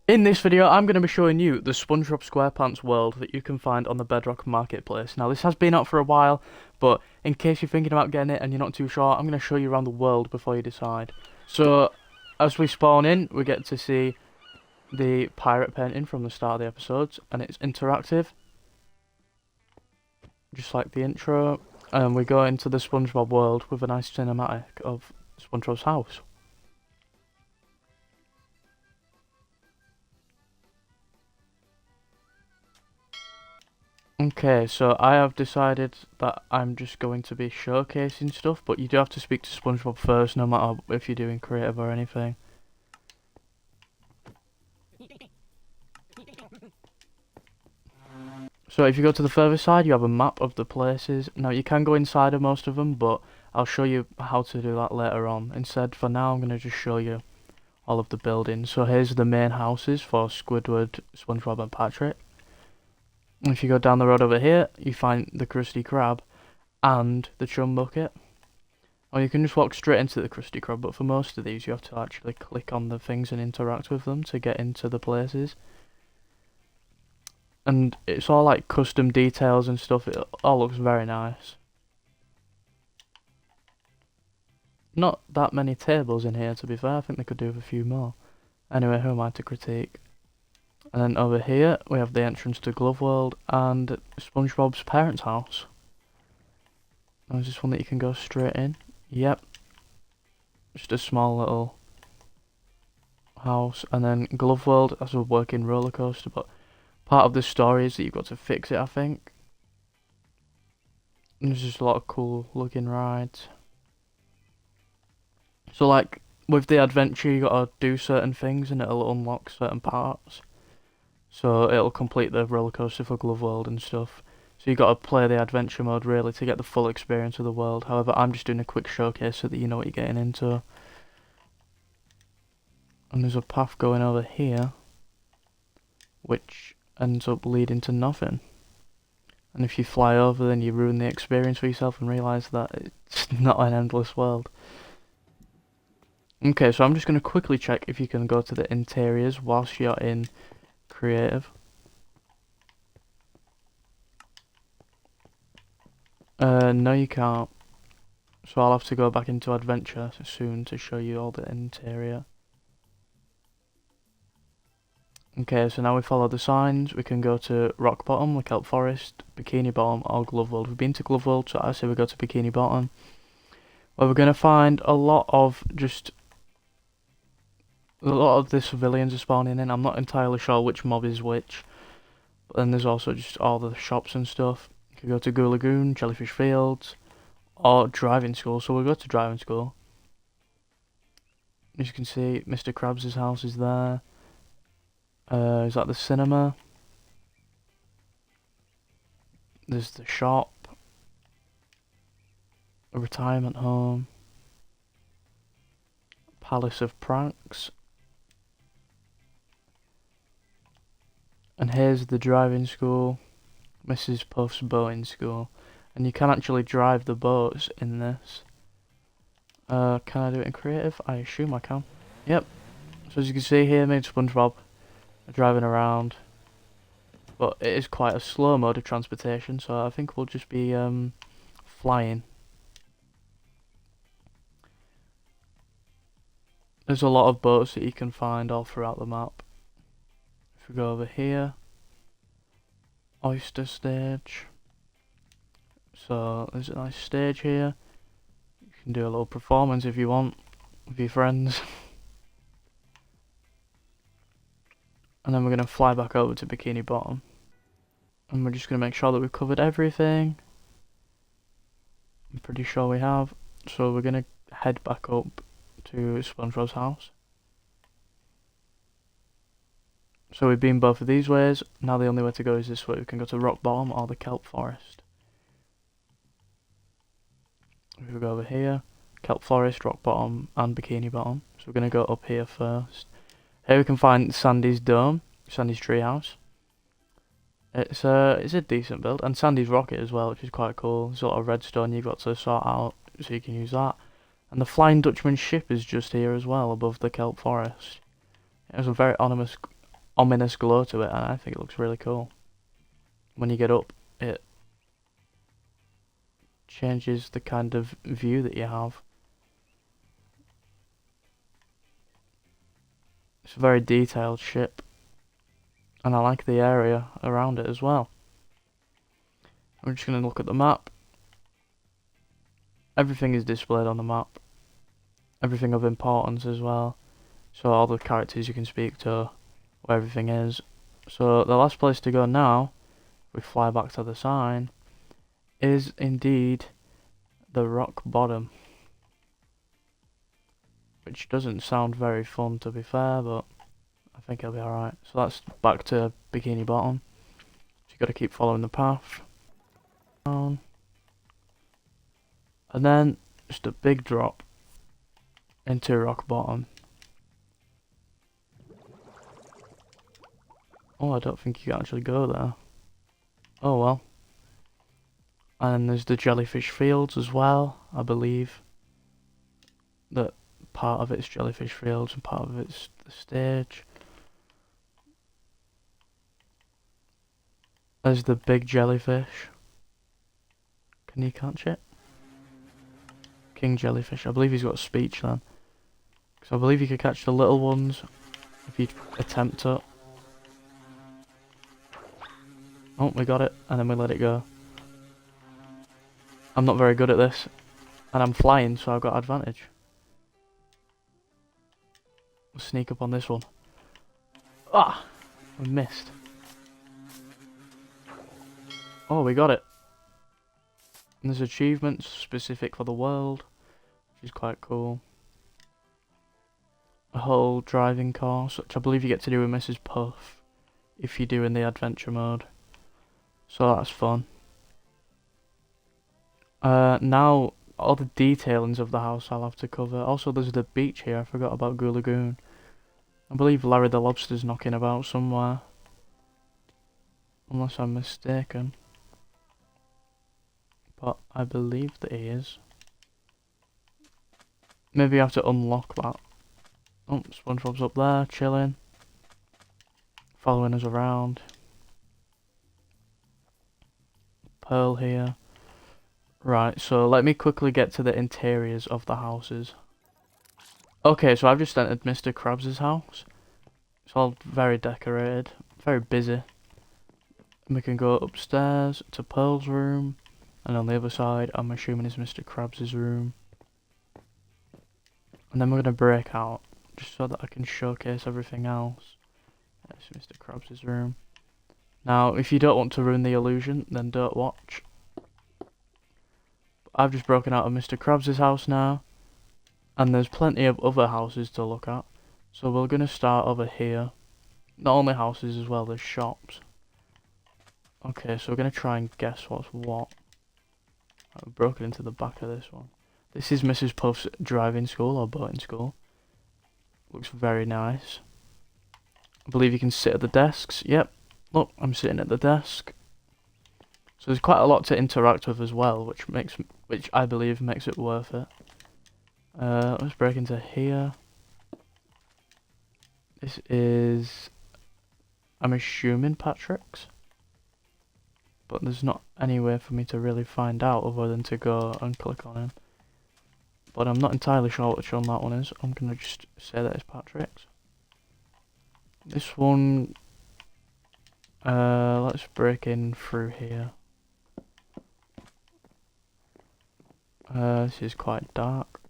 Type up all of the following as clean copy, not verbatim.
In this video, I'm going to be showing you the SpongeBob SquarePants world that you can find on the Bedrock Marketplace. Now, this has been out for a while, but in case you're thinking about getting it and you're not too sure, I'm going to show you around the world before you decide. So, as we spawn in, we get to see the pirate painting from the start of the episodes, and it's interactive, just like the intro, and we go into the SpongeBob world with a nice cinematic of SpongeBob's house. Okay, so I have decided that I'm just going to be showcasing stuff, but you do have to speak to SpongeBob first, no matter if you're doing creative or anything. So if you go to the further side, you have a map of the places. Now, you can go inside of most of them, but I'll show you how to do that later on. Instead, for now, I'm going to just show you all of the buildings. So here's the main houses for Squidward, SpongeBob and Patrick. If you go down the road over here, you find the Krusty Krab and the Chum Bucket. Or you can just walk straight into the Krusty Krab, but for most of these you have to actually click on the things and interact with them to get into the places. And it's all like custom details and stuff, it all looks very nice. Not that many tables in here, to be fair. I think they could do with a few more. Anyway, who am I to critique? And then over here, we have the entrance to Glove World and SpongeBob's parents' house. There's this one that you can go straight in. Yep. Just a small little house. And then Glove World, that's a working roller coaster, but part of the story is that you've got to fix it, I think. And there's just a lot of cool looking rides. So like, with the adventure, you gotta do certain things and it'll unlock certain parts. So it'll complete the roller coaster for Glove World and stuff. So you got to play the adventure mode really to get the full experience of the world. However, I'm just doing a quick showcase so that you know what you're getting into. And there's a path going over here, which ends up leading to nothing. And if you fly over, then you ruin the experience for yourself and realise that it's not an endless world. Okay, so I'm just going to quickly check if you can go to the interiors whilst you're in creative. No you can't. So I'll have to go back into adventure soon to show you all the interior. Okay, so now we follow the signs. We can go to Rock Bottom, the Kelp Forest, Bikini Bottom, or Glove World. We've been to Glove World, so I say we go to Bikini Bottom, where we're going to find a lot of the civilians are spawning in. I'm not entirely sure which mob is which. But then there's also just all the shops and stuff. You can go to Goo Lagoon, Jellyfish Fields, or Driving School. So we'll go to Driving School. As you can see, Mr. Krabs' house is there. Is that the cinema? There's the shop. A retirement home. Palace of Pranks. And here's the driving school, Mrs. Puff's boating school. And you can actually drive the boats in this. Can I do it in creative? I assume I can. Yep. So as you can see here, me and SpongeBob are driving around. But it is quite a slow mode of transportation, so I think we'll just be flying. There's a lot of boats that you can find all throughout the map. If we go over here, Oyster Stage. So there's a nice stage here. You can do a little performance if you want with your friends. And then we're going to fly back over to Bikini Bottom. And we're just going to make sure that we've covered everything. I'm pretty sure we have. So we're going to head back up to SpongeBob's house. So we've been both of these ways. Now the only way to go is this way. We can go to Rock Bottom or the Kelp Forest. If we go over here, Kelp Forest, Rock Bottom and Bikini Bottom. So we're going to go up here first. Here we can find Sandy's Dome, Sandy's Treehouse. It's a decent build. And Sandy's Rocket as well, which is quite cool. There's a lot of redstone you've got to sort out, so you can use that. And the Flying Dutchman ship is just here as well, above the Kelp Forest. It has a very ominous glow to it, and I think it looks really cool. When you get up, it changes the kind of view that you have. It's a very detailed ship, and I like the area around it as well. I'm just going to look at the map. Everything is displayed on the map. Everything of importance as well. So all the characters you can speak to, where everything is. So the last place to go now, we fly back to the sign, is indeed the rock bottom. Which doesn't sound very fun, to be fair, but I think it'll be alright. So that's back to Bikini Bottom. So you got to keep following the path. Down. And then just a big drop into rock bottom. Oh, I don't think you can actually go there. Oh well. And there's the jellyfish fields as well, I believe. That part of it's jellyfish fields and part of it's the stage. There's the big jellyfish. Can you catch it? King jellyfish. I believe he's got speech then. Because I believe you could catch the little ones if you attempt to. Oh, we got it, and then we let it go. I'm not very good at this, and I'm flying, so I've got advantage. We'll sneak up on this one. Ah! We missed. Oh, we got it. And there's achievements specific for the world, which is quite cool. A whole driving course, which I believe you get to do with Mrs. Puff if you do in the adventure mode. So that's fun. Now, all the detailings of the house I'll have to cover. Also, there's the beach here. I forgot about Goo Lagoon. I believe Larry the Lobster's knocking about somewhere. Unless I'm mistaken. But I believe that he is. Maybe you have to unlock that. Oh, SpongeBob's up there, chilling. Following us around. Pearl here. Right, so let me quickly get to the interiors of the houses. Okay, so I've just entered Mr. Krabs' house. It's all very decorated, very busy. And we can go upstairs to Pearl's room. And on the other side, I'm assuming is Mr. Krabs' room. And then we're going to break out, just so that I can showcase everything else. That's Mr. Krabs' room. Now, if you don't want to ruin the illusion, then don't watch. I've just broken out of Mr. Krabs' house now. And there's plenty of other houses to look at. So we're going to start over here. Not only houses as well, there's shops. Okay, so we're going to try and guess what's what. I've broken into the back of this one. This is Mrs. Puff's driving school or boating school. Looks very nice. I believe you can sit at the desks. Yep. Look, I'm sitting at the desk. So there's quite a lot to interact with as well, which I believe makes it worth it. Let's break into here. This is, I'm assuming, Patrick's. But there's not any way for me to really find out other than to go and click on him. But I'm not entirely sure which one that one is. I'm going to just say that it's Patrick's. This one, let's break in through here. This is quite dark.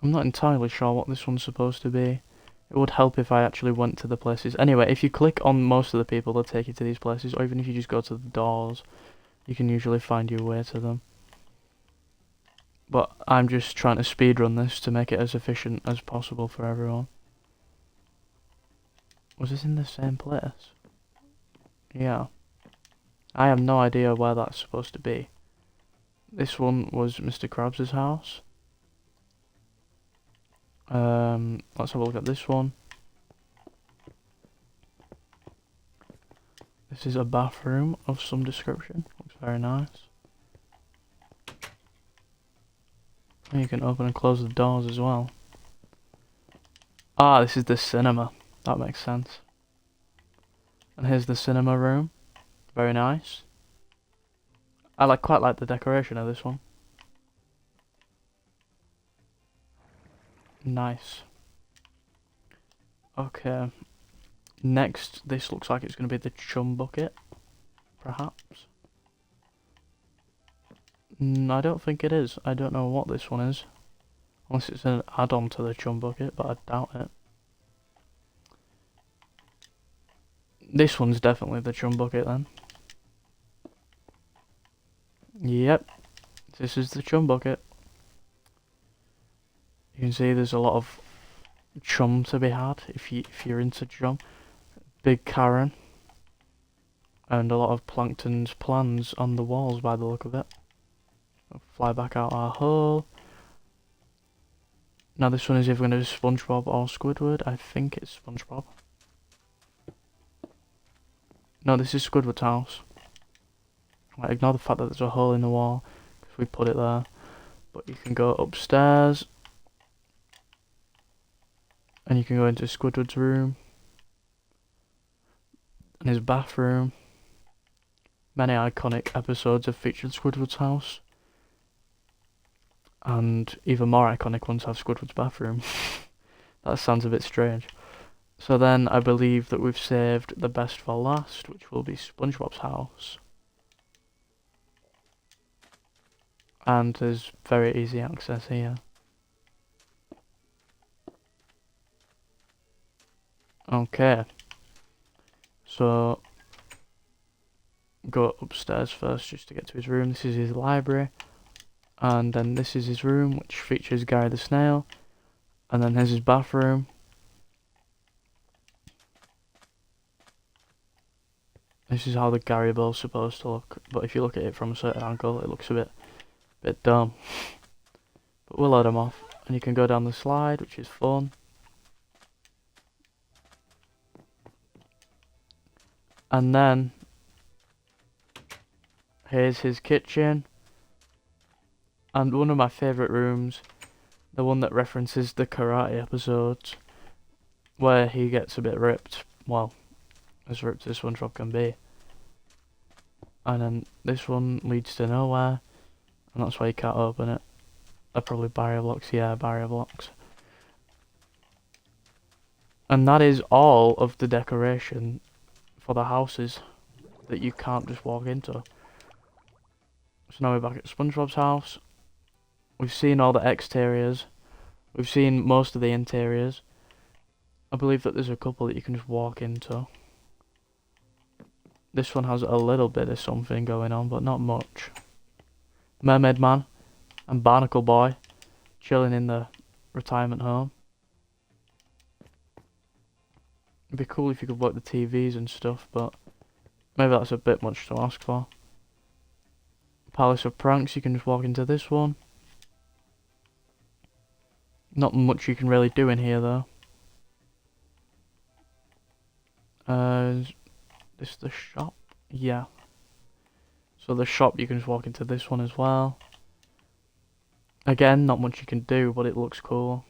I'm not entirely sure what this one's supposed to be. It would help if I actually went to the places. Anyway, if you click on most of the people, they'll take you to these places. Or even if you just go to the doors, you can usually find your way to them. But I'm just trying to speedrun this to make it as efficient as possible for everyone. Was this in the same place? Yeah. I have no idea where that's supposed to be. This one was Mr. Krabs' house. Let's have a look at this one. This is a bathroom of some description. Looks very nice. And you can open and close the doors as well. Ah, this is the cinema. That makes sense. And here's the cinema room. Very nice. I quite like the decoration of this one. Nice. Okay. Next, this looks like it's going to be the chum bucket. Perhaps. I don't think it is. I don't know what this one is. Unless it's an add-on to the chum bucket, but I doubt it. This one's definitely the chum bucket then. Yep. This is the chum bucket. You can see there's a lot of chum to be had if you're into chum. Big Karen. And a lot of plankton's plans on the walls by the look of it. We'll fly back out our hole. Now this one is either going to be SpongeBob or Squidward. I think it's SpongeBob. No, this is Squidward's house. Ignore the fact that there's a hole in the wall, because we put it there. But you can go upstairs. And you can go into Squidward's room. And his bathroom. Many iconic episodes have featured Squidward's house. And even more iconic ones have Squidward's bathroom. That sounds a bit strange. So then I believe that we've saved the best for last, which will be SpongeBob's house. And there's very easy access here. Okay. So go upstairs first just to get to his room. This is his library. And then this is his room, which features Gary the Snail. And then here's his bathroom. This is how the Gary Bowl's supposed to look. But if you look at it from a certain angle, it looks a bit dumb. But we'll load them off. And you can go down the slide, which is fun. And then here's his kitchen. And one of my favourite rooms, the one that references the karate episodes, where he gets a bit ripped. Well, as ripped as SpongeBob can be. And then this one leads to nowhere, and that's why you can't open it. They're probably barrier blocks, yeah, barrier blocks. And that is all of the decoration for the houses that you can't just walk into. So now we're back at SpongeBob's house. We've seen all the exteriors. We've seen most of the interiors. I believe that there's a couple that you can just walk into. This one has a little bit of something going on, but not much. Mermaid Man and Barnacle Boy chilling in the retirement home. It'd be cool if you could work the TVs and stuff, but maybe that's a bit much to ask for. Palace of Pranks, you can just walk into this one. Not much you can really do in here though. This is the shop? Yeah. So the shop, you can just walk into this one as well. Again, not much you can do, but it looks cool.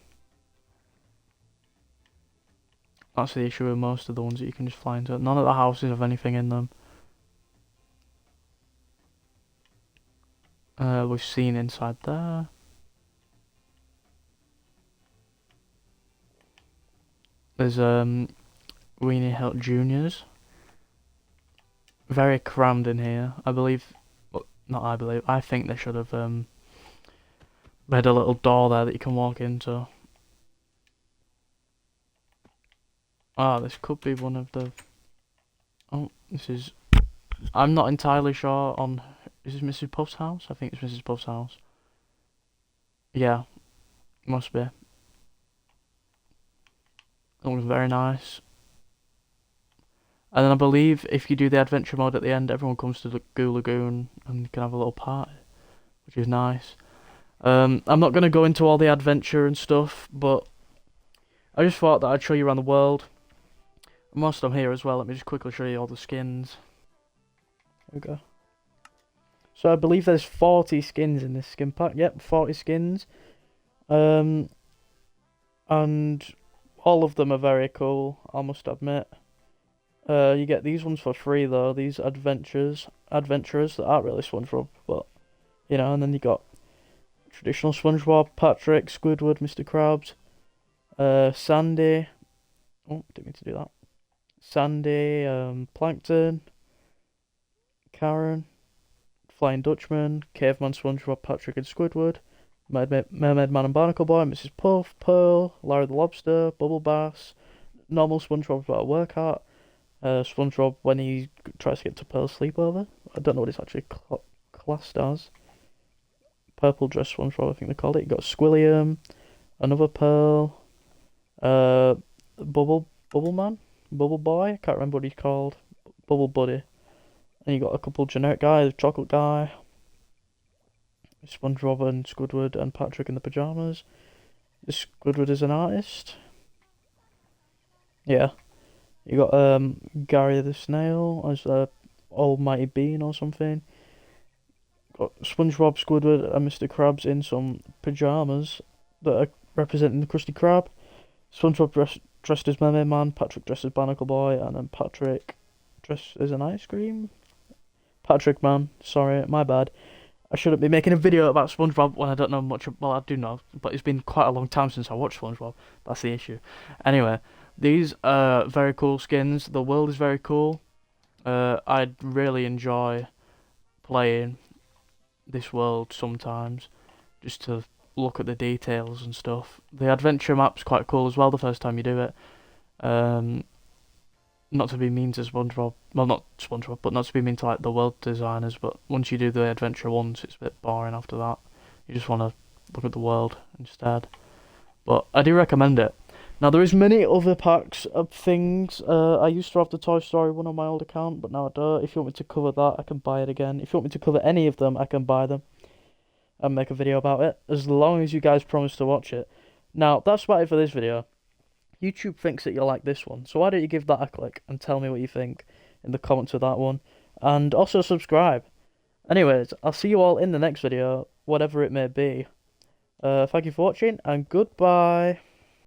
That's the issue with most of the ones that you can just fly into. None of the houses have anything in them. We've seen inside there. There's Weenie Helt Juniors. Very crammed in here. I believe, well, not I believe, I think they should have made a little door there that you can walk into. Ah, this could be one of the... Oh, this is... I'm not entirely sure on... Is this Mrs. Puff's house? I think it's Mrs. Puff's house. Yeah, must be. It looks very nice. And then I believe if you do the adventure mode at the end, everyone comes to the Goo Lagoon and you can have a little party, which is nice. I'm not going to go into all the adventure and stuff, but I just thought that I'd show you around the world. And whilst I'm here as well, let me just quickly show you all the skins. There we go. So I believe there's 40 skins in this skin pack. Yep, 40 skins. And All of them are very cool, I must admit. You get these ones for free though. These adventurers that aren't really SpongeBob, but you know. And then you got traditional SpongeBob, Patrick, Squidward, Mr. Krabs, Sandy. Oh, didn't mean to do that. Sandy, Plankton, Karen, Flying Dutchman, Caveman, SpongeBob, Patrick, and Squidward, Mermaid Man and Barnacle Boy, Mrs. Puff, Pearl, Larry the Lobster, Bubble Bass, normal SpongeBob about a workout, SpongeBob when he tries to get to Pearl's sleepover. I don't know what it's actually classed as. Purple dress SpongeBob, I think they called it. You got Squilliam, another Pearl, Bubble Man, Bubble Boy. I can't remember what he's called. Bubble Buddy. And you got a couple generic guys, Chocolate Guy, SpongeBob and Squidward and Patrick in the pajamas. This Squidward is an artist. Yeah. You got Gary the Snail as a almighty bean or something. Got SpongeBob, Squidward and Mr. Krabs in some pajamas that are representing the Krusty Krab. SpongeBob dressed as Mermaid Man, Patrick dressed as Barnacle Boy, and then Patrick dressed as an ice cream. Patrick Man, sorry, my bad. I shouldn't be making a video about SpongeBob when I don't know much. Well, I do know, but it's been quite a long time since I watched SpongeBob. That's the issue. Anyway, these are very cool skins. The world is very cool. I'd really enjoy playing this world sometimes, just to look at the details and stuff. The adventure map's quite cool as well the first time you do it. Not to be mean to SpongeBob, well, not SpongeBob, but not to be mean to like the world designers, but once you do the adventure once, it's a bit boring after that. You just want to look at the world instead. But I do recommend it. Now, there is many other packs of things. I used to have the Toy Story one on my old account, but now I don't. If you want me to cover that, I can buy it again. If you want me to cover any of them, I can buy them and make a video about it, as long as you guys promise to watch it. Now, that's about it for this video. YouTube thinks that you'll like this one, so why don't you give that a click and tell me what you think in the comments of that one, and also subscribe. Anyways, I'll see you all in the next video, whatever it may be. Thank you for watching, and goodbye.